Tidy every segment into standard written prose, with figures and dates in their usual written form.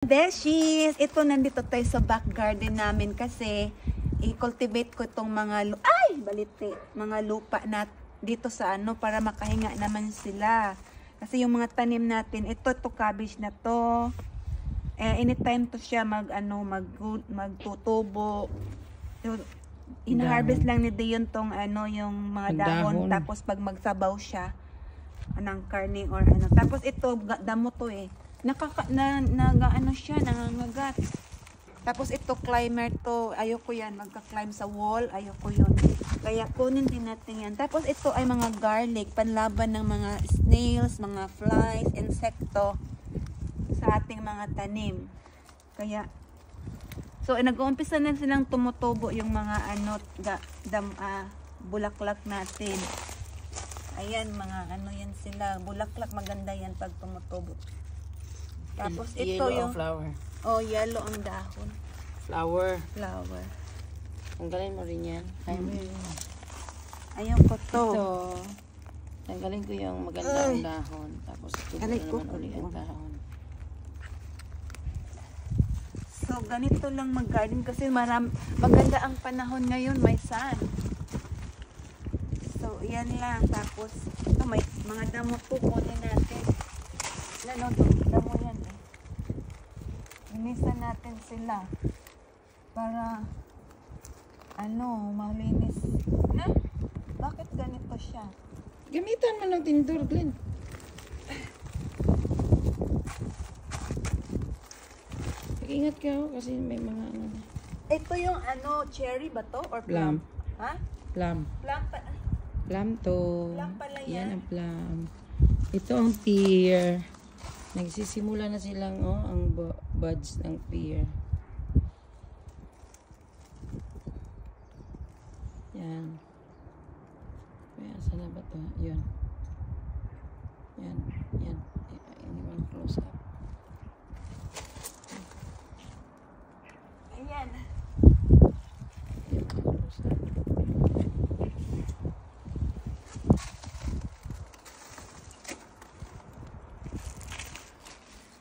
Beshies, ito nandito tayo sa back garden namin kasi i-cultivate ko itong mga mga lupa na dito sa para makahinga naman sila. Kasi yung mga tanim natin, ito cabbage na to. Anytime to siya magtutubo. In-harvest lang ni Dion tong yung mga dahon. Tapos pag magsabaw siya ng karne or Tapos ito damo to siya, nangangagat. Tapos ito climber to, ayoko yan, magka-climb sa wall, ayoko yun. Kaya kunin din natin yan. Tapos ito ay mga garlic, panlaban ng mga snails, mga flies, insekto sa ating mga tanim. Kaya, so nag-uumpisa na silang tumutubo yung mga bulaklak natin. Ayan, mga yan sila, bulaklak, maganda yan pag tumutubo. Tapos ito yung flower. Oh, yellow ang dahon. Flower. Tanggalin mo rin yan. Ayaw ko to. Ito. Tanggalin ko yung maganda ang dahon. Tapos ito naman ulit ang dahon. So, ganito lang mag-garden kasi maganda ang panahon ngayon. May sun. So, yan lang. Tapos, ito may mga damo po. Kunin natin. Damo yan Inisan natin sila para malinis. Bakit ganito siya? Gamitan mo ng tinidor, Glenn. Ingat ka kasi may mga Ito yung cherry ba to or plum? Ha? Plum. Plum to. Plum pala yan. Yan ang plum. Ito ang pear. Nagsisimula na silang ang buds ng pear. Yan. Kaya sana ba ito? Yan. Hindi mo close up. Ayan. Close up.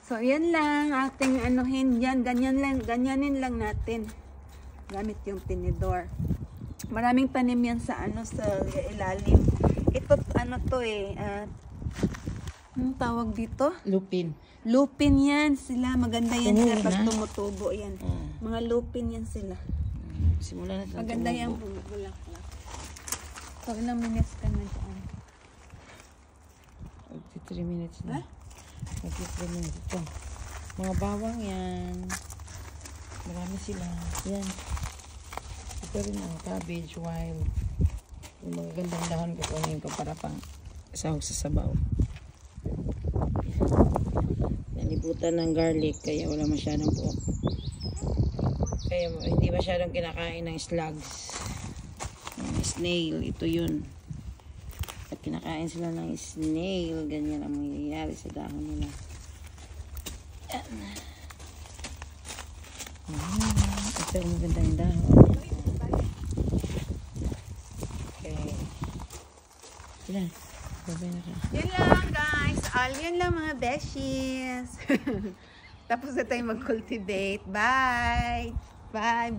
So, yan lang ating yan. Ganyanin lang natin. Gamit yung tinidor. Maraming tanim yan sa sa ilalim. Ito, anong tawag dito? Lupin. Lupin yan sila. Maganda yan sila pag tumutubo yan. Mga lupin yan sila. Simula na sila maganda yan bulaklak. So, ilang minutes ka na dyan? 3 minutes na. 3 minutes ito. Mga bawang yan. Marami sila. Yan. Ito rin ang cabbage wild. Yung mga gandang dahon ko kunin ko para pang sahog sa sabaw. Nalibutan ng garlic kaya wala masyadong buhok. Kaya hindi masyadong kinakain ng slugs. Snail. Ito yun. At kinakain sila ng snail. Ganyan ang mangyayari sa dahon nila. Ito yung maganda yung dahon. Okay. Sila. Babay na ka. Yan lang guys. Yan lang mga beshies. Tapos na tayo mag-cultivate. Bye! Bye!